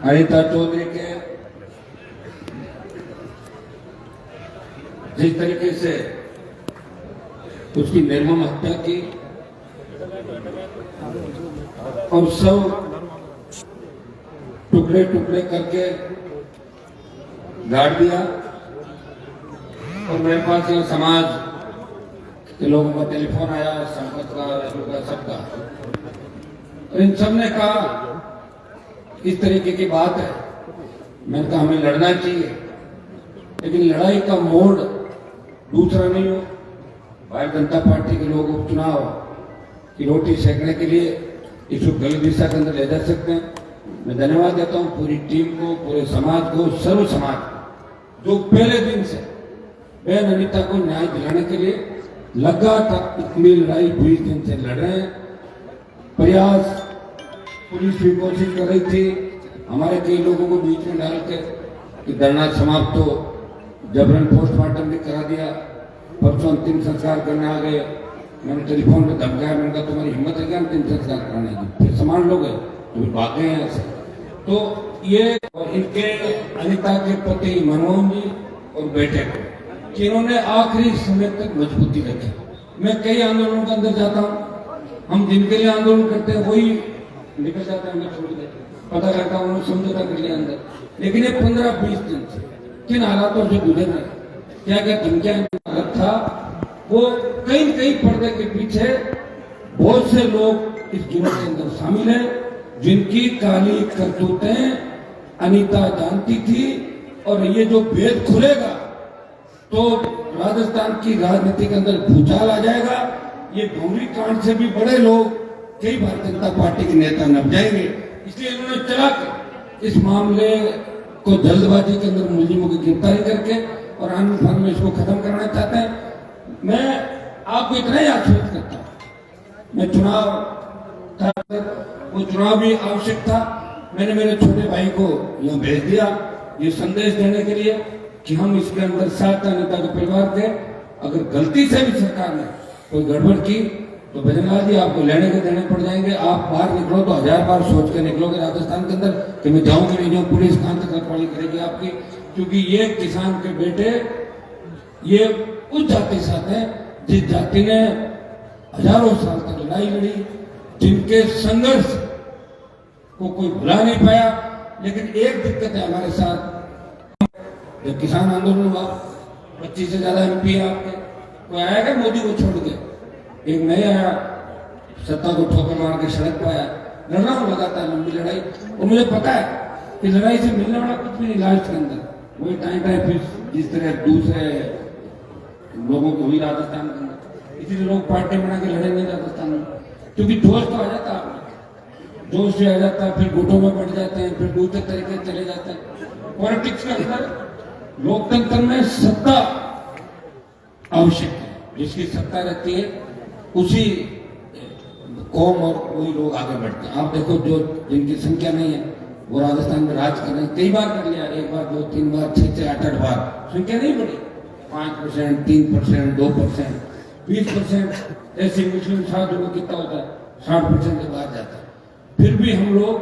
अनिता चौधरी के जिस तरीके से उसकी निर्मम हत्या की और सब टुकड़े टुकड़े करके गाड़ दिया, और मेरे पास यहाँ समाज के लोगों का टेलीफोन आया, संपत का, सबका, और इन सब ने कहा इस तरीके की बात है। मैंने कहा हमें लड़ना चाहिए, लेकिन लड़ाई का मोड़ दूसरा नहीं हो। भारतीय जनता पार्टी के लोग उपचुनाव की रोटी सेकने के लिए इसको गलत दिशा के अंदर ले जा सकते हैं। मैं धन्यवाद देता हूं पूरी टीम को, पूरे समाज को, सर्व समाज को, जो पहले दिन से बहन अनिता को न्याय दिलाने के लिए लगातार इतनी लड़ाई 20 दिन से लड़ रहे हैं। प्रयास पुलिस भी कोशिश कर रही थी, हमारे कई लोगों को बीच में डाल के कि धरना समाप्त हो, जबरन पोस्टमार्टम भी करा दिया, परसों अंतिम संस्कार करने आ गए। मैंने टेलीफोन पे धमकाया, मैंने कहा तुम्हारी हिम्मत है क्या अंतिम संस्कार कराने की, फिर सामान लोग है तो भाग गए हैं ऐसे। तो ये और इनके अनिता के पति मनमोहन जी और बेटे को जिन्होंने आखिरी समय तक मजबूती रखी। मैं कई आंदोलनों के अंदर जाता हूँ, हम जिनके लिए आंदोलन करते हैं वही निकल जाते हैं, हमें छोड़ के पता लगता है उन्होंने समझौता कर लिया अंदर। लेकिन ये 15-20 दिन से किन हालातों से गुजर रहे, क्या क्या धमकियां हालत था, वो कई पर्दे के पीछे बहुत से लोग इस जुर्म के अंदर शामिल हैं, जिनकी काली करतूतें अनिता जानती थी। और ये जो भेद खुलेगा तो राजस्थान की राजनीति के अंदर भूचाल आ जाएगा। ये गौरी कांड से भी बड़े लोग कई भारतीय जनता पार्टी के नेता नप जाएंगे। इसलिए इन्होंने चला के इस मामले को जल्दबाजी के अंदर मुलजिमों की गिरफ्तारी करके और आनंद फान में इसको खत्म करना चाहते हैं। मैं आपको इतना ही आश्वस्त करता हूं, मैं चुनाव था, वो चुनाव भी आवश्यक था। मैंने मेरे छोटे भाई को यहाँ भेज दिया ये संदेश देने के लिए कि हम इसके अंदर साथ नेता के परिवार के, अगर गलती से भी सरकार ने कोई गड़बड़ की तो भजनलाल जी आपको लेने के देने पड़ जाएंगे। आप बाहर निकलो तो 1000 बार सोच के निकलोगे राजस्थान के अंदर कि मैं जाऊंगी नहीं जाऊँ, पुलिस कहां तक रखवाली करेगी आपकी। क्योंकि ये किसान के बेटे ये उस जाति के साथ है जिस जाति ने हजारों साल तक लड़ाई लड़ी, जिनके संघर्ष को कोई भुला नहीं पाया। लेकिन एक दिक्कत है हमारे साथ, जब किसान आंदोलन हुआ 25 से ज्यादा MP आपके, कोई आया क्या मोदी को छोड़ के? एक नहीं आया, सत्ता को ठोकर मार के सड़क पर आया। लड़ रहा हूं लगातार लंबी लड़ाई, और मुझे पता है कि लड़ाई से मिलने वाला कुछ भी नहीं लास्ट के अंदर। वही टाइम फिर जिस तरह दूसरे लोगों को हुई राजस्थान के अंदर, इसीलिए लोग पार्टी बना के लड़ेंगे राजस्थान में, क्योंकि जोश तो आ जाता है, जोश से आ जाता है, फिर गुटों में बढ़ जाते हैं, फिर दूसरे तरीके चले जाते हैं। पॉलिटिक्स के अंदर लोकतंत्र में सत्ता आवश्यक है, जिसकी सत्ता रहती है उसी कौम और वही लोग आगे बढ़ते हैं। आप देखो जो जिनकी संख्या नहीं है वो राजस्थान में राज कर रहे हैं, कई बार कर लिया, 1 बार 2 3 बार 6 से 8 बार, संख्या नहीं बढ़ी। 5%, 3%, 2%, 20% ऐसे मुस्लिम साधु को कितना होता है, 60% के बाहर जाता है। फिर भी हम लोग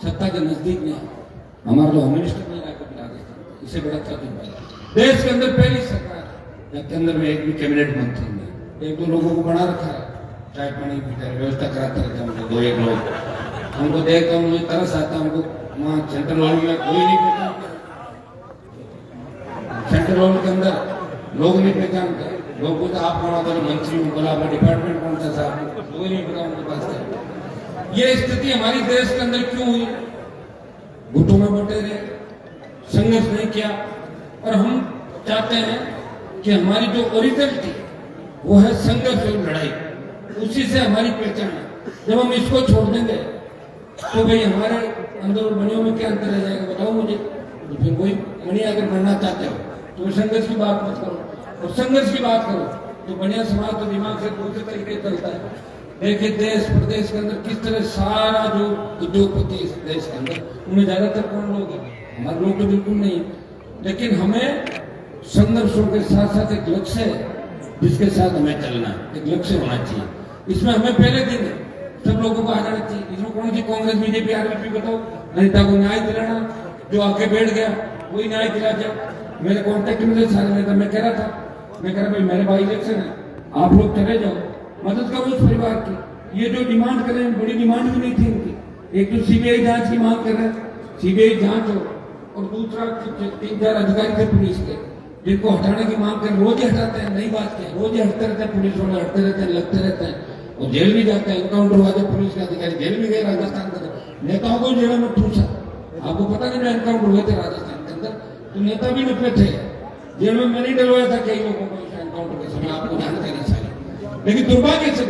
सत्ता के नजदीक नहीं, हमारा जो होम मिनिस्टर नहीं रहा राजस्थान, इससे बड़ा क्या देश के अंदर पहली सरकार जिसके अंदर में एक भी कैबिनेट मंत्री नहीं, 1-2 लोगों को बना रखा है, चाय पानी की व्यवस्था कराते रहते हैं हमको 2-1 लोग। हमको देखता हूँ मुझे तरस आता है, हमको वहाँ सेंट्रल हॉल में कोई नहीं पहचानता, सेंट्रल हॉल के अंदर लोग नहीं पहचानते। लोग बोलते आप कौन, बोले मंत्री हूँ, बोला आपका डिपार्टमेंट कौन सा साहब, कोई नहीं पता उनके पास। ये स्थिति हमारी देश के अंदर क्यों हुई? गुटों में बटे रहे, संघर्ष नहीं किया। और हम चाहते हैं कि हमारी जो ओरिजिनल थी वो है संघर्ष और लड़ाई, उसी से हमारी पहचान है। जब हम इसको छोड़ देंगे तो भाई हमारे अंदर और मणियों में क्या अंतर रह जाएगा, बताओ मुझे। तो फिर वही मणि अगर बनना चाहते हो तो संघर्ष की बात मत करो, और संघर्ष की बात करो तो बढ़िया समाज तो दिमाग से दूसरे तरीके चलता है। देखिए देश प्रदेश के अंदर किस तरह सारा जो उद्योगपति इस देश के अंदर, उन्हें ज्यादातर कौन लोग हैं, हमारे लोग तो बिल्कुल नहीं। लेकिन हमें संघर्षों के साथ साथ एक लक्ष्य है जिसके साथ हमें चलना है, एक लक्ष्य होना चाहिए। इसमें हमें पहले दिन सब लोगों को आ जाना चाहिए। इसमें कौन सी कांग्रेस बीजेपी आरबीपी बताओ, अनिता को न्याय दिलाना, जो आके बैठ गया वही न्याय दिला गया। मेरे कॉन्टेक्ट में सारे नेता, मैं कह रहा भाई मेरे भाई इलेक्शन है, आप लोग चले जाओ, मदद करो उस परिवार की। ये जो डिमांड कर रहे हैं बड़ी डिमांड भी नहीं थी इनकी। एक तो सीबीआई जांच की मांग कर रहे हैं, सीबीआई जांच हो, और दूसरा 3-4 अधिकारी थे पुलिस के जिनको हटाने की मांग कर, रोज ही हटाते हैं, नई बात क्या, रोज ही हटते रहते हैं, पुलिस वाले हटते रहते हैं, लगते रहते हैं, और जेल भी जाते हैं। इनकाउंटर हुआ जब पुलिस के अधिकारी जेल भी गए राजस्थान के अंदर, नेताओं को जेल में ठूसा। आपको पता नहीं एनकाउंटर हुए थे राजस्थान के अंदर, तो नेता भी निकले थे जेल में। मैंने डलवाया था कई लोगों को एनकाउंटर के समय, आपको जानकारी सारी। लेकिन दुर्भाग्य से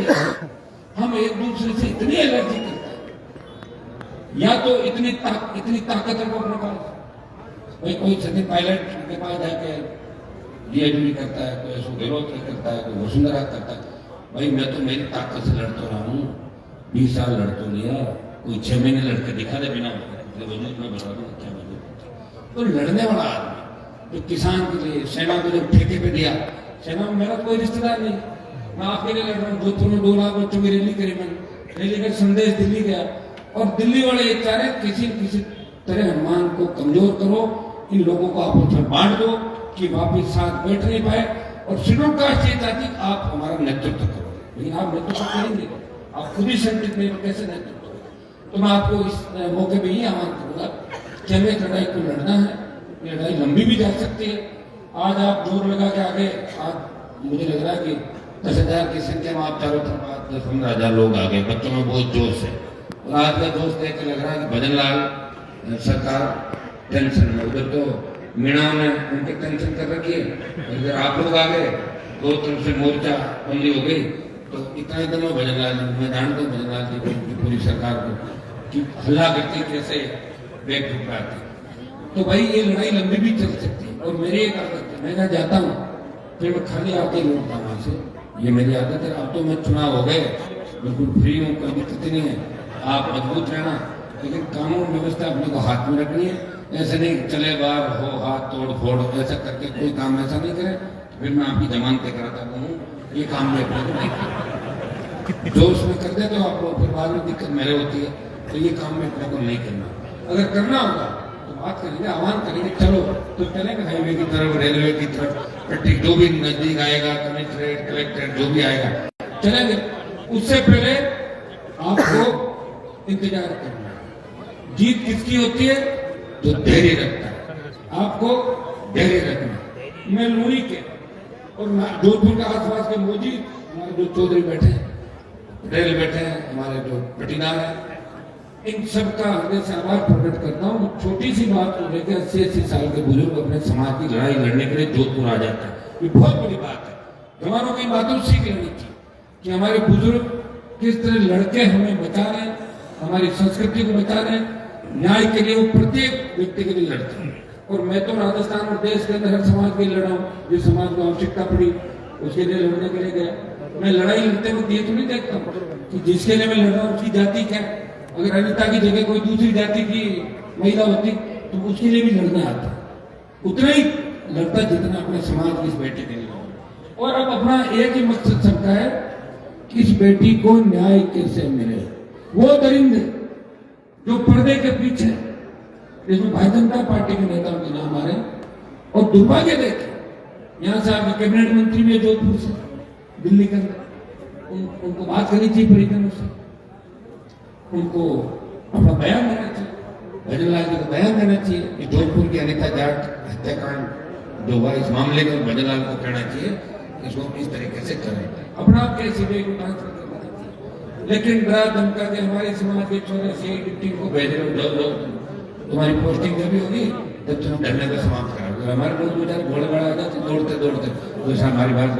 हम एक दूसरे से इतनी एलर्जी करते हैं, या तो इतनी ताकत है वो अपने पास। भाई कोई सचिन पायलट के पास जाके डीएडमी करता है, कोई अशोक गहलोत करता है, कोई वसुंधरा करता है। भाई मैं तो मेरी ताकत से लड़ता रहा हूँ, 20 साल लड़ता लिया, कोई 6 महीने लड़के दिखा दे बिना मैं बता दूँ क्या बात। तो लड़ने वाला आदमी जो किसान के लिए सेना को जब ठेके पे दिया, सेना में मेरा कोई रिश्तेदार नहीं, मैं आपके लिए लड़ रहा हूँ। जोधपुर में 2 लाख बच्चों की रैली करी मैंने, रैली का संदेश दिल्ली गया, और दिल्ली वाले ये चाह रहे किसी किसी तरह हनुमान को कमजोर करो, इन लोगों को आपस में बांट दो कि वापिस साथ बैठ नहीं पाए। और शेड्यूल कास्ट ये चाहती आप हमारा नेतृत्व करो, लेकिन आप नेतृत्व करेंगे, आप खुद ही संगठित नहीं, कैसे नेतृत्व। तो मैं आपको इस मौके में ही आह्वान करूंगा कि हमें इस लड़ाई को लड़ना है। ये लड़ाई लंबी भी जा सकती है। आज आप जोर लगा के आगे, आज मुझे लग रहा है कि 10,000 की संख्या में आप चारों तरफ 10-15,000 लोग आ गए, बच्चों में बहुत जोश है। और आज का जोश देख के लग रहा है कि भजन लाल सरकार टेंशन में, उधर तो मीणा ने उनके टेंशन कर रखी है, इधर आप लोग आ गए, 2 तरफ से मोर्चा बंदी हो गई। तो इतना एकदम भजन लाल, मैं जानता हूँ भजन लाल जी को, पूरी सरकार को, कि हल्ला करती कैसे बैग ठुक पाती। तो भाई ये लड़ाई लंबी भी चल सकती है। और मेरी एक आदत है, मैं जहाँ जाता हूँ फिर मैं खाली आके लौटता हूँ वहाँ से, ये मेरी आदत है। अब तो मैं चुनाव हो गए, बिल्कुल फ्री हूँ, कोई दिक्कत नहीं है। आप मजबूत रहना, लेकिन कानून व्यवस्था अपने को हाथ में रखनी है। ऐसे नहीं चले बार हो हाथ तोड़ फोड़ ऐसा करके कोई काम ऐसा नहीं करे, फिर मैं आपकी जमानतें कराता हूँ, ये काम में अपने को नहीं करना। जो उसमें कर दे तो आपको फिर बाद में दिक्कत मेरे होती है, तो ये काम में अपने को नहीं करना। अगर करना होगा तो बात करेंगे, आह्वान करेंगे, चलो तो चलेंगे हाईवे की तरफ, रेलवे की तरफ, जो भी नजदीक आएगा, कमिश्नरेट कलेक्टर जो भी आएगा चलेंगे। उससे पहले आपको इंतजार करना है। जीत किसकी होती है? जो धैर्य रखता है। आपको धैर्य रखना। मैं लूरी के और जोधपुर के आसपास के मोदी, हमारे जो चौधरी बैठे हैं, पटेल बैठे हैं, हमारे जो पटीदार हैं, इन सबका हृदय से आभार प्रकट करता हूँ। छोटी सी बात को लेकर 80-80 साल के बुजुर्ग अपने समाज की लड़ाई लड़ने के लिए जोधपुर आ जाता है, ये बहुत बड़ी बात है। जवानों की बातों सीख लेनी चाहिए कि हमारे बुजुर्ग किस तरह लड़के हमें बचा रहे हैं, हमारी संस्कृति को बचा रहे हैं, न्याय के लिए वो प्रत्येक व्यक्ति के लिए लड़ते हैं। और मैं तो राजस्थान और देश के अंदर हर समाज के लिए लड़ा हूँ, जिस समाज को आवश्यकता पड़ी उसके लिए लड़ने के लिए गया। मैं लड़ाई लड़ते हुए ये तो नहीं देखता कि जिसके लिए मैं लड़ रहा हूँ उसकी जाति क्या है। अगर अनिता की जगह कोई दूसरी जाति की महिला होती तो उसके लिए भी लड़ना आता, उतना ही लड़ता जितना अपने समाज की इस बेटी के लिए। और अब अपना एक ही मकसद सबका है कि इस बेटी को न्याय कैसे मिले। वो दरिंदे जो पर्दे के पीछे, जिसमें भारतीय जनता पार्टी के नेताओं के नाम आ रहे हैं, और दुर्भाग्य देखे यहाँ से आपके कैबिनेट मंत्री भी है जोधपुर से, दिल्ली के अंदर, उनको बात करनी चाहिए परिजनों से, उनको अपना बयान देना चाहिए। भजन लाल जी को बयान देना चाहिए कि जोधपुर की अनिता जाट हत्याकांड जो हुआ इस मामले में भजन लाल को कहना चाहिए इसको इस तरीके से करें, अपना आप कैसे भी ट्रांसफर करना चाहिए। लेकिन डरा धमका के हमारे समाज के छोरे से डिप्टी को भेज रहे हो, जाओ तुम्हारी पोस्टिंग जब भी होगी तब तुम डरने का समाप्त करा। हमारे लोग बेचारे घोड़े गड़ा आ जाते दौड़ते दौड़ते, जैसा हमारी बात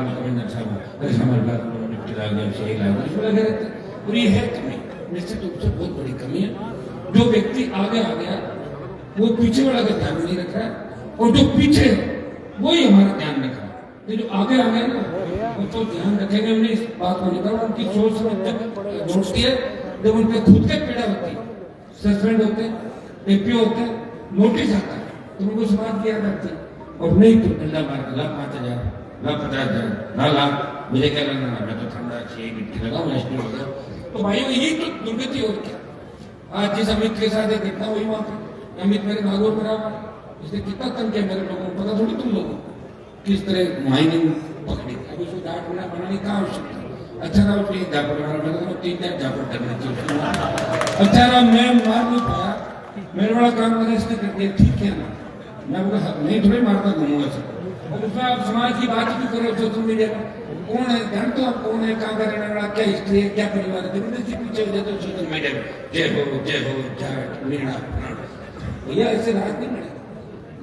जैसा हमारी बात डिप्टी लाल गए सही लाल इसमें लगे रहते। और ये है कमी, निश्चित रूप से बहुत बड़ी कमी है। जो व्यक्ति आगे आ गया वो पीछे वाला का ध्यान नहीं रख रहा है, और जो पीछे वही हमारा ध्यान रख रहा है। ये जो आगे आ गए ना वो तो ध्यान रखेंगे, हमने इस बात को निकाला। उनकी सोच समझ जब घुटती है, जब उनके खुद के पीड़ा होती है, सस्पेंड होते हैं, एपीओ होते हैं, नोटिस आता है, तो उनको समाज किया करती है। और नहीं तो डंडा मार के 5,000 50,000 लाख मुझे क्या करना, मैं तो ठंडा 6 गिट्टी लगाऊं एसपी होगा। तो भाई यही तो दुर्गति और क्या। आज जिस अमित के साथ एक घटना हुई वहां पर, अमित मेरे नागौर में रहा, इसने कितना तंग किया मेरे लोगों को, पता थोड़ी तुम लोगों को किस तरह माइनिंग पकड़ी। अब उसको जाट बना बनाने की आवश्यकता। अच्छा ना उसने एक जापर मारा, मैंने कहा 3-4 जापर करना चाहिए। अच्छा ना मैं मार नहीं पाया, मेरे बड़ा काम मैंने इसने कर दिया, ठीक है ना, मैं बोला नहीं थोड़ी मारता घूमूंगा सब। और उसमें आप समाज की बात भी करो सोशल मीडिया पर, कौन है जानते हो आप कौन है, कहाँ का रहने वाला, क्या हिस्ट्री है, क्या परिवार है, जबरदस्ती पीछे हो जाते हो सोशल मीडिया में, जय हो जाट मीणा। भैया ऐसे राज नहीं बने,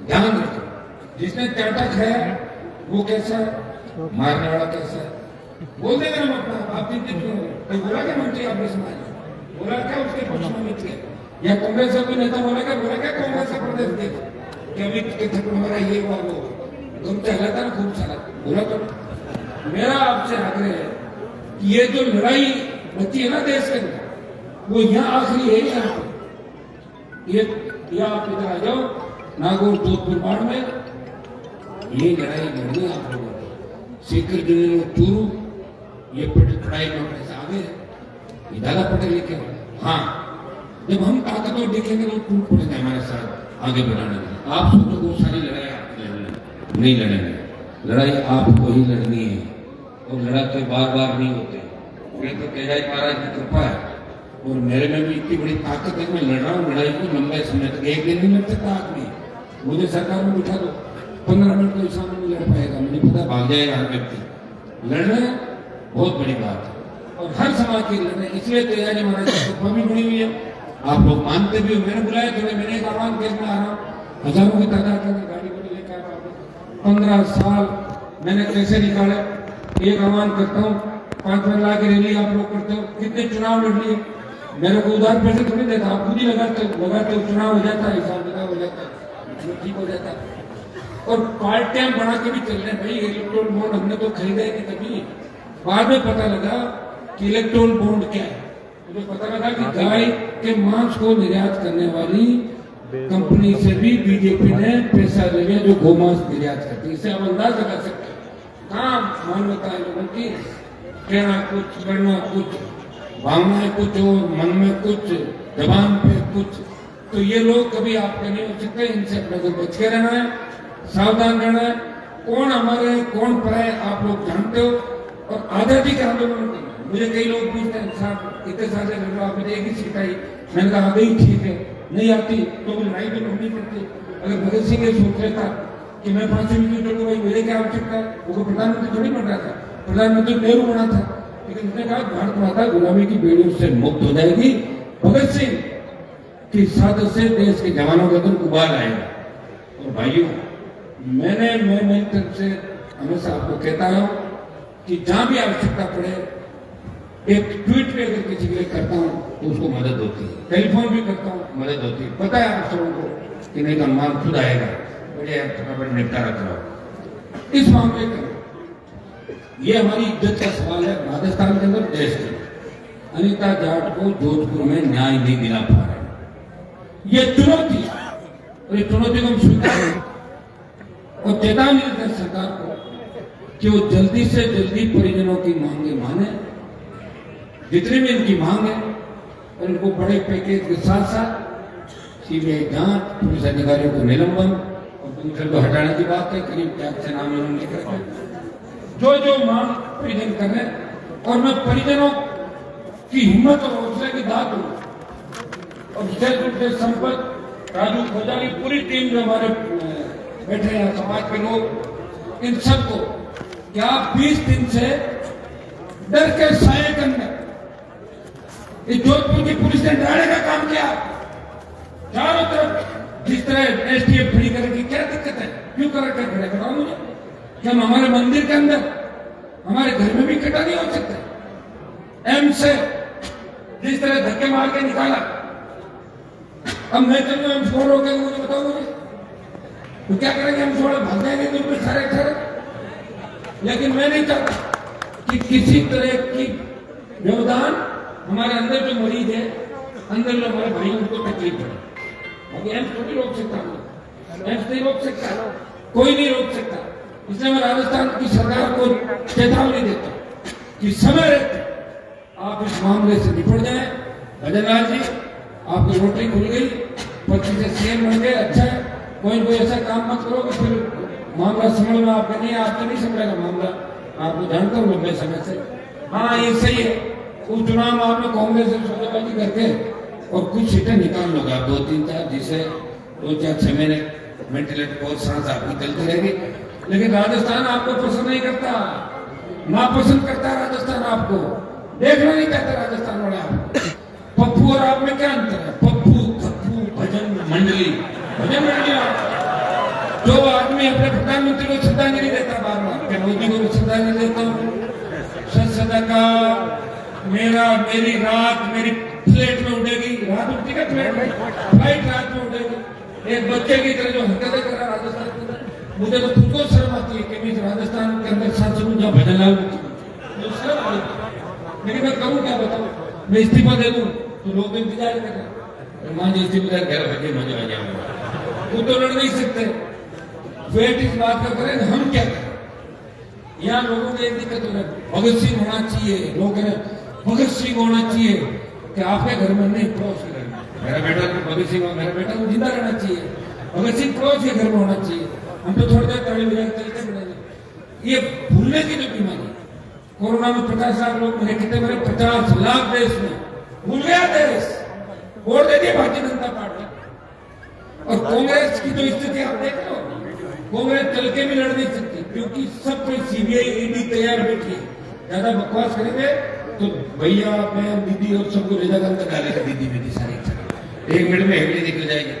ध्यान रखो। जिसने चाटा खाया वो कैसा है, मारने वाला कैसा है, बोल देंगे हम अपना। आप चिंतित क्यों हो? कोई बोला क्या मंत्री आपने समाज बोला क्या उसके पक्ष में मित्र या कांग्रेस का कोई नेता बोला क्या कांग्रेस का प्रदेश देखो कि अमित के थप्पड़ मारा ये हुआ वो तुम चलाता ना खूब सारा बोला। तो मेरा आपसे आग्रह है कि ये जो लड़ाई बची है ना देश के अंदर, वो यहाँ आखिरी है। यहाँ पे आप इधर आ जाओ नागौर जोधपुर बाढ़ में, ये लड़ाई लड़नी आप लोगों को। सीकर जो चूरू ये पढ़ाई में अपने से आगे है, ज्यादा पढ़े लिखे। हाँ, जब हम ताकतवर दिखेंगे तो टूट पड़ेंगे हमारे साथ आगे बढ़ाने में। आप सोचो बहुत सारी लड़ाई आप नहीं लड़ेंगे, लड़ाई आपको ही लड़नी है। और लड़ाते बार बार नहीं होते। ये तो केदारी महाराज की कृपा है और मेरे में भी इतनी बड़ी ताकत है, मैं लड़ रहा हूँ लड़ाई को लंबे समय तक। एक दिन नहीं लड़ सकता आदमी, मुझे सरकार में बिठा दो 15 मिनट कोई सामने नहीं लड़ पाएगा, मुझे पता भाग जाएगा हर व्यक्ति। लड़ना बहुत बड़ी बात है और हर समाज की लड़ना, इसलिए केदारी महाराज की कृपा भी बनी हुई है। आप लोग मानते भी हो, मैंने बुलाया तो मैंने एक आह्वान केस में आ रहा हूँ, हजारों की तादाद में गाड़ी को लेकर 15 साल मैंने कैसे निकाले। एक आह्वान करता हूँ, 5 लाख की रैली आप लोग करते हो, कितने चुनाव लड़ लिए, मेरे को उधार पैसे थोड़ी देता, आप खुद ही लगाते हो, चुनाव हो जाता है, हिसाब किताब हो जाता है, ठीक हो जाता है। और पार्टियां बना के भी चल रहे हैं भाई। इलेक्ट्रोल बॉन्ड हमने तो खरीदा ही नहीं कभी, बाद में पता लगा कि इलेक्ट्रोल बॉन्ड क्या है। मुझे पता लगा कि गाय के मांस को निर्यात करने वाली कंपनी से भी बीजेपी ने पैसा ले लिया, जो गोमांस निर्यात करती है। इससे आप अंदाज लगा सकते हैं कहाँ मानवता है लोगों की। कहना कुछ, करना कुछ, भावनाएं कुछ और मन में कुछ, जबान पे कुछ। तो ये लोग कभी आपके नहीं हो सकते, इनसे अपने को बच के रहना है, सावधान रहना है। कौन हमारे कौन पर है आप लोग जानते हो। और आजादी के आंदोलन करना। मुझे कई लोग पूछते हैं साहब इतने साल से लड़ रहा आपने एक ही सीट आई, मैंने कहा आ गई ठीक है, नहीं आती तो लड़ाई तो लड़नी पड़ती। अगर भगत सिंह ये सोच लेता कि मैं फांसी में क्यों चढ़ूं भाई, मुझे क्या आवश्यकता है, वो प्रधानमंत्री थोड़ी बन रहा था, प्रधानमंत्री नेहरू बना था। लेकिन उसने कहा भारत माता गुलामी की बेड़ियों से मुक्त हो जाएगी, भगत सिंह की सादत से देश के जवानों के अंदर उबाल आएगा। और भाइयों मैं मेरी तरफ से हमेशा आपको कहता हूं कि जहां भी आवश्यकता पड़े, एक ट्वीट पे अगर किसी के लिए करता हूं तो उसको मदद होती है, टेलीफोन भी करता हूं मदद होती है। पता है आप सबों को कि नहीं तो अनुमान खुद आएगा, बड़े फटाफट निपटारा कराओ इस मामले का। ये हमारी इज्जत का सवाल है राजस्थान के अंदर, देश के। अनीता जाट को जोधपुर में न्याय नहीं दिला पा रहे, ये चुनौती है और ये चुनौती को हम स्वीकार और चेतावनी देते हैं सरकार को कि वो जल्दी से जल्दी परिजनों की मांगे माने, जितनी भी इनकी मांग है, और इनको बड़े पैकेज के साथ साथ सीबीआई जांच, पुलिस अधिकारियों को निलंबन और दूसरे को हटाने की बात है। करीब 4 नाम इन्होंने लिखा, जो मांग परिजन कर रहे हैं। और मैं परिजनों की हिम्मत और हौसले की दाद दूं। और विशेष रूप से संपत, राजू खोजा की पूरी टीम जो हमारे बैठे हैं समाज के लोग, इन सबको क्या 20 दिन से डर के साए के अंदर इस जोधपुर की पुलिस ने डराने का काम किया। चारों तरफ जिस तरह एसटीएफ खड़ी करने की क्या दिक्कत है, क्यों कर खड़े कराओ मुझे। क्या हम हमारे मंदिर के अंदर, हमारे घर में भी इकट्ठा नहीं हो सकते। एम से जिस तरह धक्के मार के निकाला, अब मैं चलूँ एम छोड़ रोकेंगे, मुझे बताओ मुझे तो क्या करेंगे। हम छोड़ भाग जाएंगे तो फिर सारे खड़े। लेकिन मैं नहीं चाहता कि किसी तरह की व्यवधान हमारे अंदर जो मरीज है, अंदर जो हमारे भाई उनको तकलीफ पड़े। अभी एम्स थोड़ी रोक सकता हूँ, एम्स नहीं रोक सकता, कोई नहीं रोक सकता। इसलिए मैं राजस्थान की सरकार को चेतावनी देता हूँ कि समय रहते आप इस मामले से निपट जाए। भजनलाल जी आपकी रोटी खुल गई, पति से सीएम बन गए, अच्छा है। कोई ऐसा काम मत करो कि फिर मामला समझ में आपका नहीं, आपका नहीं समझेगा मामला, आपको जानता हूँ लंबे समय से। हाँ ये सही है, उस चुनाव में आपने कांग्रेस से सौदेबाजी करके और कुछ सीटें निकाल लोगे आप, 2 3 4, जिसे 2 4 6 महीने वेंटिलेटर बहुत सांस आपकी चलती रहेगी। लेकिन राजस्थान आपको पसंद नहीं करता, नापसंद करता है राजस्थान, आपको देखना नहीं चाहते राजस्थान वाले आपको। पप्पू और आप में क्या अंतर है? पप्पू पप्पू भजन मंडली, भजन मंडली। जो आदमी अपने प्रधानमंत्री को श्रद्धांजलि देता बार बार, क्या मोदी को श्रद्धांजलि देता हूँ, सदा का मेरी रात मेरी फ्लाइट में उड़ेगी, रात उठती है फ्लाइट में, फ्लाइट रात में उड़ेगी। एक बच्चे की तरह जो हरकतें कर रहा राजस्थान के अंदर, मुझे तो खुद को शर्म आती है कि मैं राजस्थान के अंदर सांसद जहाँ भजन लाल, लेकिन मैं करूँ क्या बताऊँ, मैं इस्तीफा दे दूँ तो लोग इंतजार कर रहे हैं, मान इस्तीफा घर बच्चे मजे आ जाए, वो तो लड़ नहीं सकते। वेट इस बात का करें हम क्या करें। यहाँ लोगों की एक दिक्कत हो रही है, भगत सिंह होना चाहिए, लोग कह रहे भगत सिंह होना चाहिए, कि आपके घर में नहीं, पड़ोस के घर में। मेरा बेटा तो भगत सिंह, मेरा बेटा को जिंदा रहना चाहिए, भगत सिंह पड़ोस के घर में होना चाहिए। हम तो थोड़ी देर ताली बजा के चलते बनेंगे। ये भूलने की जो बीमारी, कोरोना में 50 लाख लोग मरे, कितने मरे? 50 लाख देश में, भूल गया देश, वोट दे दिए भारतीय जनता पार्टी। और कांग्रेस की जो स्थिति आप देख रहे हो, कांग्रेस चल के भी लड़ नहीं सकती, क्योंकि सब कोई सीबीआई ईडी तैयार बैठी है। ज्यादा बकवास करेंगे तो भैया मैं दीदी और सबको ले जाकर अंदर डालेगा, दीदी बेटी सारी 1 मिनट में हेडली निकल जाएगी।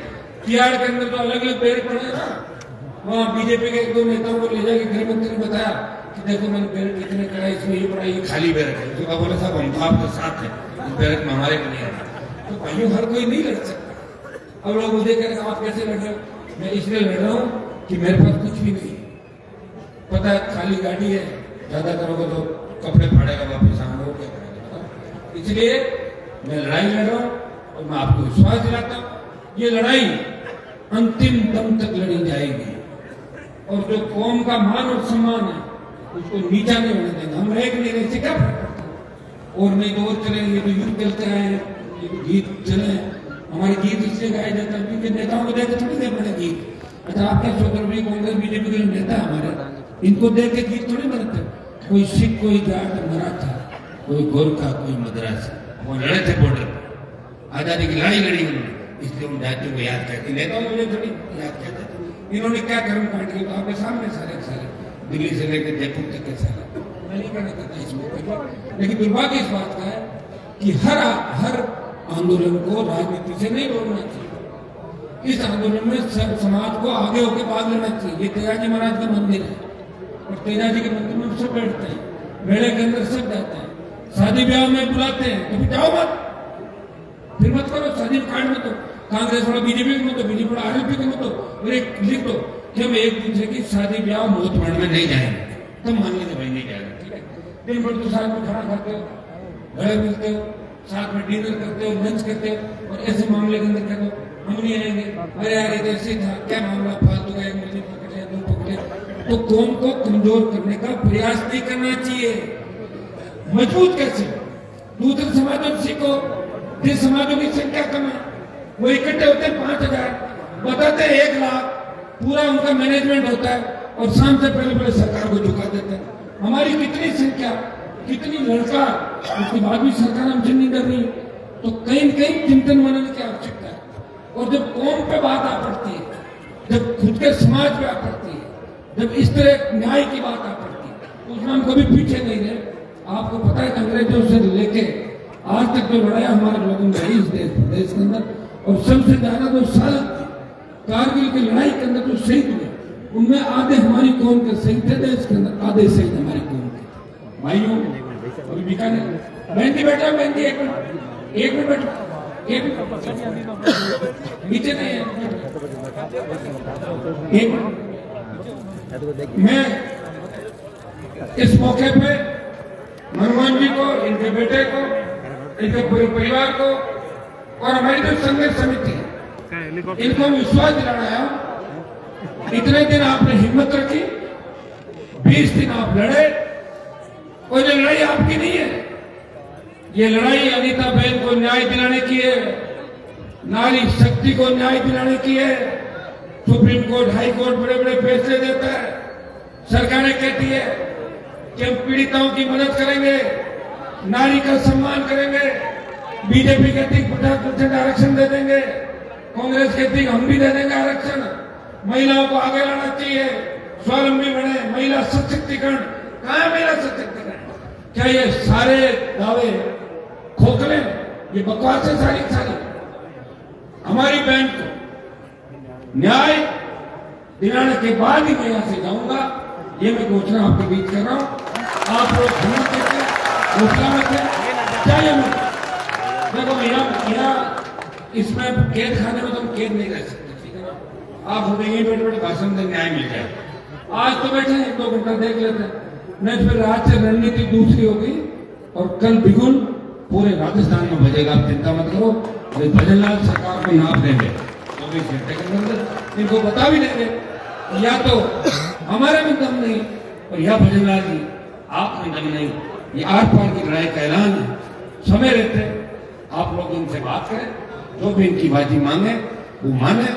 तिहाड़ के अंदर तो अलग अलग पेड़ पड़े ना, वहाँ बीजेपी के 1-2 नेताओं को ले जाके गृह मंत्री ने बताया कि देखो मैंने बैरक कितने करा, इसमें ये पड़ा, ये खाली बैरक है। तो बोला साहब हम तो आपके साथ हैं, इस बैरक में हमारे को नहीं आना। तो भाइयों हर कोई नहीं लड़ सकता। अब लोग मुझे कह रहे आप कैसे लड़ रहे हो? मैं इसलिए लड़ रहा हूँ कि मेरे पास कुछ भी नहीं, पता है खाली गाड़ी है, ज्यादा करोगे तो कपड़े फाड़ेगा वापस आना, हो क्या करेगा। इसलिए मैं लड़ाई लड़ रहा हूँ और मैं आपको विश्वास दिलाता हूँ ये लड़ाई अंतिम दम तक लड़ी जाएगी। और जो कौम का मान और सम्मान है उसको नीचा नहीं होने देंगे। हम रह नहीं रहे क्या फर्क पड़ता है? और नहीं तो और चलेंगे तो युद्ध चलते रहे, ये तो गीत चले, हमारे गीत इसलिए गाए जाते हैं क्योंकि नेताओं को देख थोड़ी देर बने गीत। अच्छा आप क्या सोच रहे, कांग्रेस बीजेपी के नेता हमारे, इनको देख के गीत थोड़ी बनते। कोई सिख, कोई जाट, मराठा, कोई गोरखा, कोई मद्रासी, वो लड़े थे बॉर्डर पर, आजादी की लड़ाई लड़ी उन्होंने, इसलिए उन जातियों को याद करते, नेताओं को थोड़ी याद करते थे। इन्होंने क्या कर्म कांड किया आपके सामने सारे सारे, दिल्ली से लेकर जयपुर तक के सारे। मैं नहीं कहना चाहता इस मौके पर, लेकिन दुर्भाग्य इस बात का है कि हर आंदोलन को राजनीति से नहीं जोड़ना चाहिए। इस आंदोलन में सब समाज को आगे होकर भाग लेना चाहिए। ये तेजाजी महाराज का मंदिर है और तेजाजी के मंदिर में सब बैठते हैं, मेले के अंदर सब जाते हैं, शादी ब्याह में बुलाते हैं, कभी जाओ मत, फिर मत करो शादी कार्ड में तो कांग्रेस वाला बीजेपी में, तो बीजेपी वाला आरएलपी में, तो लिख दो कि हम एक दूसरे की शादी ब्याह मौत भाड़ में नहीं जाएंगे, तो मान लेंगे भाई नहीं जाएगा, ठीक है। दिन भर तो साथ में खाना खाते हो, गले मिलते हो, साथ में डिनर करते हो, लंच करते हो, और ऐसे मामले के अंदर कहते हो हम नहीं आएंगे, अरे यार ये ऐसे था, क्या मामला फालतू का, मुझे पकड़े दो पकड़े। तो कौम को कमजोर करने का प्रयास नहीं करना चाहिए। मजबूत कैसे? दूसरे समाजों सीखो, जिस समाजों की संख्या कम है वो इकट्ठे होते हैं 5000, बताते हैं 1 लाख, पूरा उनका मैनेजमेंट होता है और शाम से पहले सरकार को झुका देते हैं। हमारी कितनी संख्या, कितनी लड़का, उसके बाद भी सरकार हमसे नहीं कर रही, तो कहीं न कहीं चिंतन बनाने की आवश्यकता है। और जब कौम पे बात आ पड़ती है, जब खुद के समाज पे आ पड़ती है, जब इस तरह न्याय की बात आ पड़ती है, उसमें हम कभी पीछे नहीं रहे। आपको पता है अंग्रेजों से लेके आज तक जो लड़ाई हमारे लोगों ने लड़ी इस देश के अंदर, और सबसे ज्यादा जो शहादत थी कारगिल की लड़ाई के अंदर जो शहीद हुए, उनमें आधे हमारी कौम के शहीद थे, देश के अंदर आधे शहीद हमारी कौम के भाइयों। अभी बीकानेर मेहंदी बैठा, मेहंदी एक मिनट बैठो, नीचे नहीं है, मैं इस मौके पे मनमोहन जी को, इनके बेटे को, इनके पूरे परिवार को और हमारी जो संघर्ष समिति है इनको विश्वास दिलाना है। इतने दिन आपने हिम्मत रखी, 20 दिन आप लड़े, और ये लड़ाई आपकी नहीं है, ये लड़ाई अनीता बहन को न्याय दिलाने की है, नारी शक्ति को न्याय दिलाने की है। सुप्रीम कोर्ट, हाई कोर्ट बड़े बड़े फैसले देता है। सरकारें कहती है कि हम पीड़िताओं की मदद करेंगे, नारी का सम्मान करेंगे। बीजेपी कहती 50% आरक्षण दे देंगे, कांग्रेस कहती हम भी दे देंगे आरक्षण। महिलाओं को आगे लाना चाहिए, स्वावलंबी बने, महिला सशक्तिकरण। कहां है महिला सशक्तिकरण? क्या ये सारे दावे खोखले, ये बकवास है सारी सारी? हमारी बहन को न्याय दिलाने के बाद ही मैं यहां से जाऊंगा, ये मैं घोषणा आपके बीच कर रहा हूं। आप लोग हिम्मत करके घोषणा रखें, चाहिए मैं देखो यहाँ इसमें कैद खाने में तो हम कैद नहीं रह सकते, ठीक है ना? आप होते यही बैठे बैठे भाषण दें, न्याय मिल जाए। आज तो बैठे 1-2 घंटा देख लेते हैं, नहीं फिर आज से रणनीति दूसरी होगी और कल बिगुल पूरे राजस्थान में बजेगा। आप चिंता मत करो, भजनलाल सरकार को नाप देंगे 24 घंटे के अंदर, इनको बता भी देंगे या तो हमारे में दम नहीं और या भजनलाल जी आप में दम नहीं। ये आर पार की लड़ाई का ऐलान है। समय रहते आप लोग इनसे बात करें, जो भी इनकी बाजी मांगे वो माने,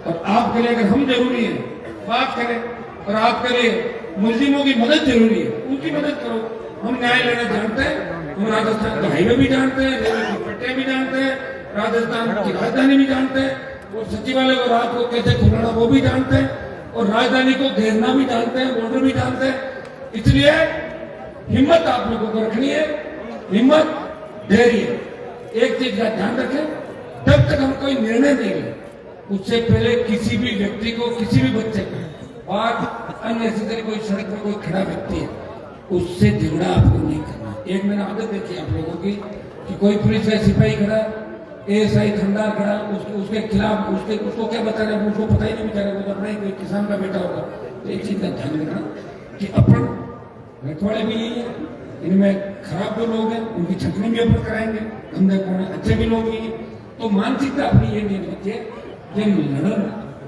और आपके लिए अगर हम जरूरी है बात करें, और आपके लिए मुस्लिमों की मदद जरूरी है, उनकी मदद करो। हम न्याय लेना जानते हैं, हम राजस्थान का हाईवे भी जानते हैं, रेलवे की पट्टियां भी जानते हैं, राजस्थान की राजधानी भी जानते हैं, और सचिवालय को रात को कैसे खुलाना वो भी जानते हैं, और राजधानी को घेरना भी जानते हैं, बॉर्डर भी जानते हैं। इसलिए हिम्मत आप लोगों को रखनी है, हिम्मत धैर्य। एक चीज का ध्यान रखें, जब तक हम कोई निर्णय नहीं ले उससे पहले किसी भी व्यक्ति को, किसी भी बच्चे को, और अननेसेसरी कोई सड़क पर कोई खड़ा व्यक्ति है उससे झगड़ा आपको नहीं करना। एक मैंने आदत देखी आप लोगों की कि कोई पुलिस या सिपाही खड़ा, एएसआई खंडार खड़ा, उसके खिलाफ उसको क्या बता रहे हैं, उसको पता ही नहीं बेचारा, वो अपना ही कोई किसान का बेटा होगा। तो एक चीज का ध्यान रखना कि अपन रखवाड़े भी यही है, इनमें खराब जो लोग हैं उनकी छटनी भी अपन कराएंगे, गंदे कोने अच्छे भी लोग ही हैं। तो मानसिकता अपनी ये नहीं रखिए कि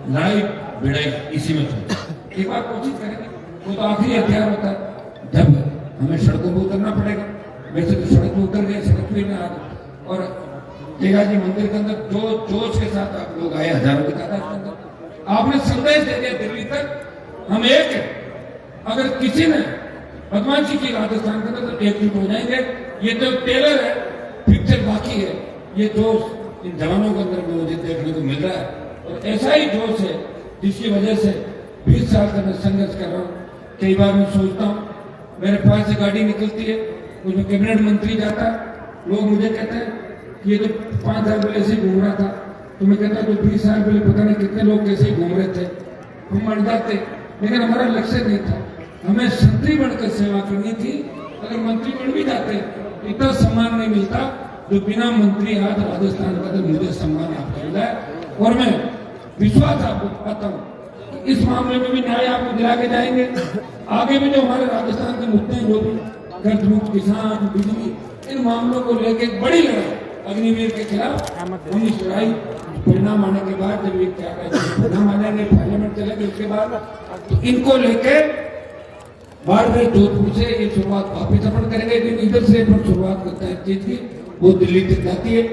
लड़ाई भिड़ाई इसी में चलती। एक बार कोशिश करेंगे, वो तो आखिरी हथियार होता है जब हमें सड़कों पर उतरना पड़ेगा। वैसे तो सड़क पर उतर गए, सड़क पे ना आ गए। और तेगा जी मंदिर के अंदर जो जोश के साथ आप लोग आए, हजारों की तादाद के अंदर, आपने संदेश दे दिया दिल्ली तक हम एक है। अगर किसी ने बदमाशी की राजस्थान के अंदर तो एकजुट हो जाएंगे। ये तो टेलर है, पिक्चर बाकी है। ये जोश इन जवानों के अंदर मुझे देखने को मिल रहा है, और ऐसा ही जोश है जिसकी वजह से 20 साल से मैं संघर्ष कर रहा हूँ। कई बार मैं सोचता हूँ, मेरे पास से गाड़ी निकलती है, उसमें कैबिनेट मंत्री जाता है, लोग मुझे कहते हैं कि ये तो 5 साल पहले से घूम रहा था। तो मैं कहता तो 20 साल पहले पता नहीं कितने लोग कैसे घूम रहे थे, हम मर जाते। लेकिन हमारा लक्ष्य नहीं था, हमें संतरी बनकर सेवा करनी थी। अगर मंत्री बन भी जाते इतना सम्मान नहीं मिलता जो बिना मंत्री आज राजस्थान का, तो मुझे सम्मान आपको मिला है। और मैं विश्वास आपको पाता हूँ कि इस मामले में भी न्याय आपको दिला के जाएंगे। आगे भी जो हमारे राजस्थान के मुद्दे हैं, जो भी कर्ज मुक्त, किसान, बिजली, इन मामलों को लेकर बड़ी लड़ाई अग्निवीर के खिलाफ हम इस लड़ाई परिणाम आने के बाद, जब ये क्या परिणाम आ जाएंगे, पार्लियामेंट चलेंगे, उसके बाद तो इनको लेके बाड़मेर, जोधपुर से ये शुरुआत वापिस अपन करेंगे। लेकिन इधर से अपन शुरुआत करते हैं चीज की, वो दिल्ली तक जाती है।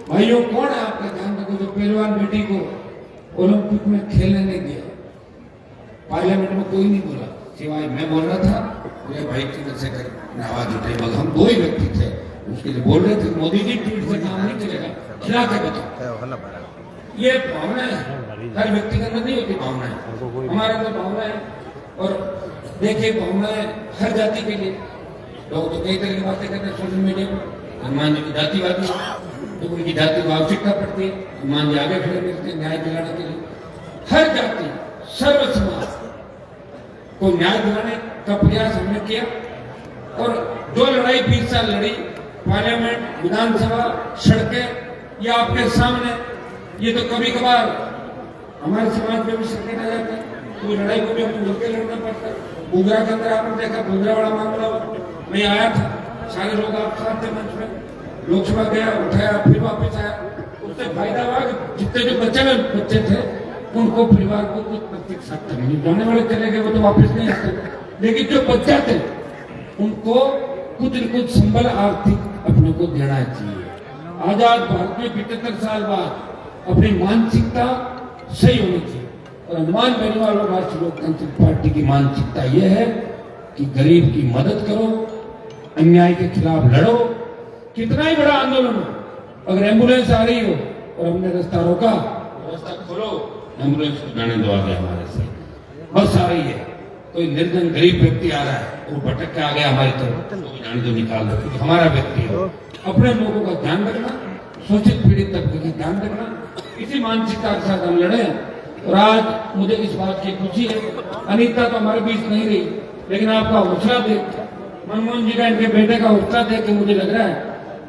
भाइयों, कौन है आपका ध्यान रखो जो पहलवान बेटी को ओलंपिक में खेलने नहीं दिया? पार्लियामेंट में कोई नहीं बोला, सिवाय मैं बोल रहा था, मेरे भाई चंद्रशेखर ने आवाज उठाई, मगर हम 2 ही व्यक्ति थे उसके लिए बोल रहे थे। मोदी जी ट्वीट से काम नहीं चलेगा, खिला के बताओ। ये भावना है, हर व्यक्ति के अंदर नहीं होती भावनाएं, हमारे अंदर भावना है। और देखिए, भावनाएं हर जाति के लिए, लोग तो कई तरह की बातें करते हैं सोशल मीडिया पर। हनुमान जी की जातिवादी, तो उनकी जाति को आवश्यकता पड़ती है, हनुमान जी आगे खड़े मिलते हैं न्याय दिलाने के लिए। हर जाति, सर्व समाज को न्याय दिलाने का प्रयास हमने किया। और जो लड़ाई 20 साल लड़ी, पार्लियामेंट, विधानसभा, सड़कें, ये आपके सामने, ये तो कभी कभार हमारे समाज में भी संकट आ जाते हैं, तो लड़ाई को भी हमें मिलकर लड़ना पड़ता है। बुगरा के अंदर आपने देखा, बुगरा वाला मामला, मैं आया था, सारे लोग आप साथ थे मंच में, लोकसभा गया, उठाया, फिर वापस आया। उससे फायदा हुआ कि जितने जो बच्चे थे उनको, परिवार को कुछ प्रत्येक साथ नहीं, जाने वाले चले गए वो तो वापस नहीं आते, लेकिन जो बच्चे थे उनको कुछ न कुछ संबल आर्थिक अपने को देना चाहिए। आजाद भारत में 75 साल बाद अपनी मानसिकता सही होनी चाहिए। और अनुमान बेनीवाल और राष्ट्रीय लोकतांत्रिक पार्टी की मानसिकता यह है कि गरीब की मदद करो, अन्याय के खिलाफ लड़ो, कितना ही बड़ा आंदोलन हो, अगर एम्बुलेंस आ रही हो और हमने रास्ता रोका, रास्ता खोलो, एम्बुलेंस को जाने दो आगे हमारे से। बस आ रही है, कोई निर्धन गरीब व्यक्ति आ रहा है, वो भटक के आ गया हमारी तरफ, तो जाने दो, निकाल दो, क्योंकि हमारा व्यक्ति है। अपने लोगों का ध्यान रखना, शोषित पीड़ित तबके का ध्यान रखना, इसी मानसिकता के साथ हम लड़े। और आज मुझे इस बात की खुशी है, अनीता तो हमारे बीच नहीं रही, लेकिन आपका हौसला देख, मनमोहन जी का, इनके बेटे का हौसला देख के मुझे लग रहा है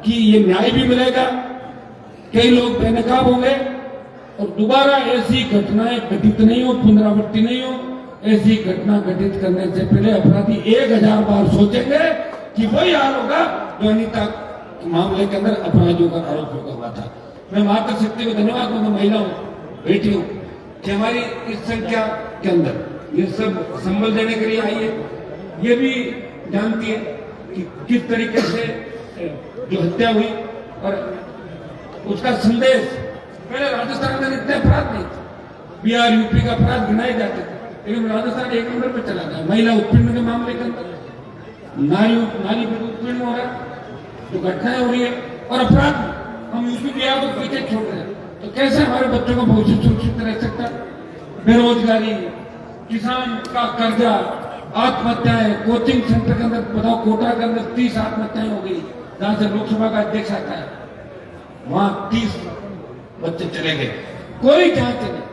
कि ये न्याय भी मिलेगा, कई लोग बेनकाब होंगे और दोबारा ऐसी घटनाएं घटित नहीं हो, पुनरावृत्ति नहीं हो। ऐसी घटना घटित करने से पहले अपराधी 1000 बार सोचेंगे कि वही हाल होगा जो अनीता मामले के अंदर अपराधियों का आरोप लगा हुआ था। मैं मातृशक्ति को धन्यवाद दूंगा, महिलाओं, बेटियों, कि हमारी इस संख्या के अंदर ये सब संबल देने के लिए आई है। ये भी जानती है कि किस तरीके से जो हत्या हुई और उसका संदेश, पहले राजस्थान में इतने अपराध नहीं थे, बिहार यूपी का अपराध गिनाए जाते थे, लेकिन राजस्थान 1 नंबर पर चला गया महिला उत्पीड़न के मामले के अंदर। नारी पर उत्पीड़न हो रहा है, जो घटनाएं हो रही है, और अपराध हम यूपी बिहार को पीछे छोड़ रहे हैं, तो कैसे हमारे बच्चों का भविष्य सुरक्षित रह सकता है? बेरोजगारी, किसान का कर्जा, आत्महत्याएं, कोचिंग सेंटर के अंदर बताओ, कोटा के अंदर 30 आत्महत्याएं हो गई, जहां से लोकसभा का अध्यक्ष आता है, वहां 30 बच्चे चले गए, कोई जांच नहीं,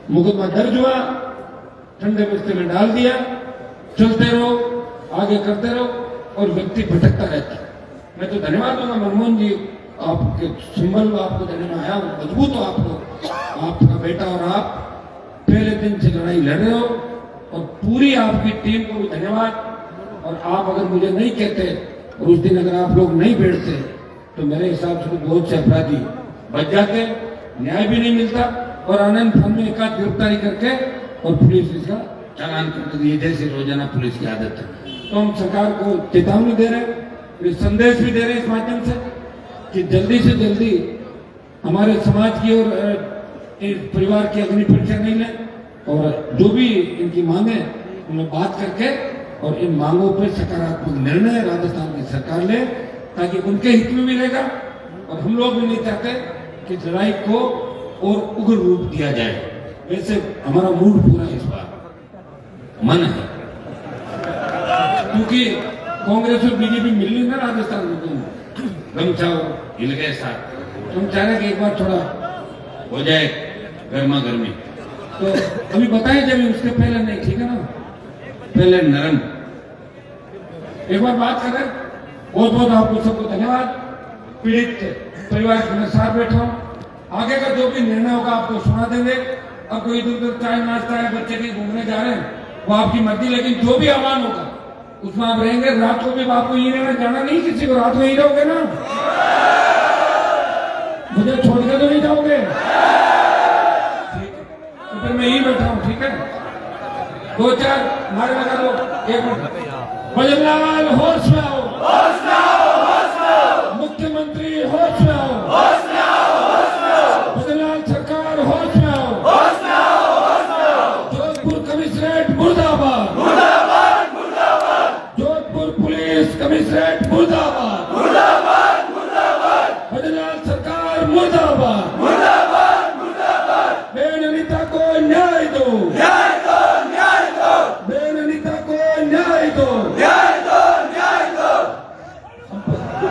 मुकदमा दर्ज हुआ, ठंडे बिस्तर में डाल दिया, चलते रहो, आगे करते रहो, और व्यक्ति भटकता रहता है। मैं तो धन्यवाद दूंगा मनमोहन जी, आपके सिंबल आपको देने में आया, मजबूत हो आप लोग, आपका बेटा और आप पहले दिन से लड़ाई लड़ रहे हो, और पूरी आपकी टीम को भी धन्यवाद। और आप अगर मुझे नहीं कहते और उस दिन अगर आप लोग नहीं बैठते तो मेरे हिसाब से बहुत से अपराधी बच जाते, न्याय भी नहीं मिलता, और आनंद फन में एकाध गिरफ्तारी करके और पुलिस इसका चालान कर दी, जैसे रोजाना पुलिस की आदत है। तो हम सरकार को चेतावनी दे रहे हैं, संदेश भी दे रहे हैं इस माध्यम से कि जल्दी से जल्दी हमारे समाज की और परिवार की अग्नि परीक्षा नहीं लें, और जो भी इनकी मांगे उन्हें बात करके और इन मांगों पर सकारात्मक निर्णय राजस्थान की सरकार ले, ताकि उनके हित में मिलेगा। और हम लोग भी नहीं चाहते कि लड़ाई को और उग्र रूप दिया जाए। वैसे हमारा मूड पूरा इस बार मन है, क्योंकि कांग्रेस और बीजेपी मिल रही ना राजस्थान में, तुम गमछाओ हिल गए साथ, तुम चाह रहे कि एक बार थोड़ा हो जाए गर्मा गर्मी, तो अभी बताए जब उसके पहले नहीं, ठीक है ना, पहले नरम एक बार बात करें। बहुत बहुत आपको सबको धन्यवाद। पीड़ित परिवार के साथ बैठा हूं, आगे का जो भी निर्णय होगा आपको सुना देंगे। अब कोई इधर उधर चाय नाश्ता है, बच्चे कहीं घूमने जा रहे हैं, वो आपकी मर्जी, लेकिन जो भी आह्वान होगा उसमें आप रहेंगे। रात को भी आपको ये रहना, जाना नहीं किसी को, रात में ही रहोगे ना, मुझे छोड़ के तो नहीं जाओगे, ठीक है? तो फिर मैं यही बैठा हूँ, ठीक है? 2-4 नारे लगा दो, 1 मिनट। बजरंगलाल होश में आओ, होश में आओ, होश में आओ, मुख्यमंत्री होश में आओ, होश में आओ, होश में आओ, बजरंगलाल सरकार होश में आओ, होश में आओ, होश में आओ, जोधपुर कमिश्नरेट मुर्दाबाद, मुर्दाबाद, मुर्दाबाद, जोधपुर पुलिस कमिश्नरेट मुर्दाबाद, मुर्दाबाद, मुर्दाबाद, बजरंगलाल सरकार मुर्दाबाद, मुर्दाबाद, मुर्दाबाद, बहन अनीता को न्याय दो।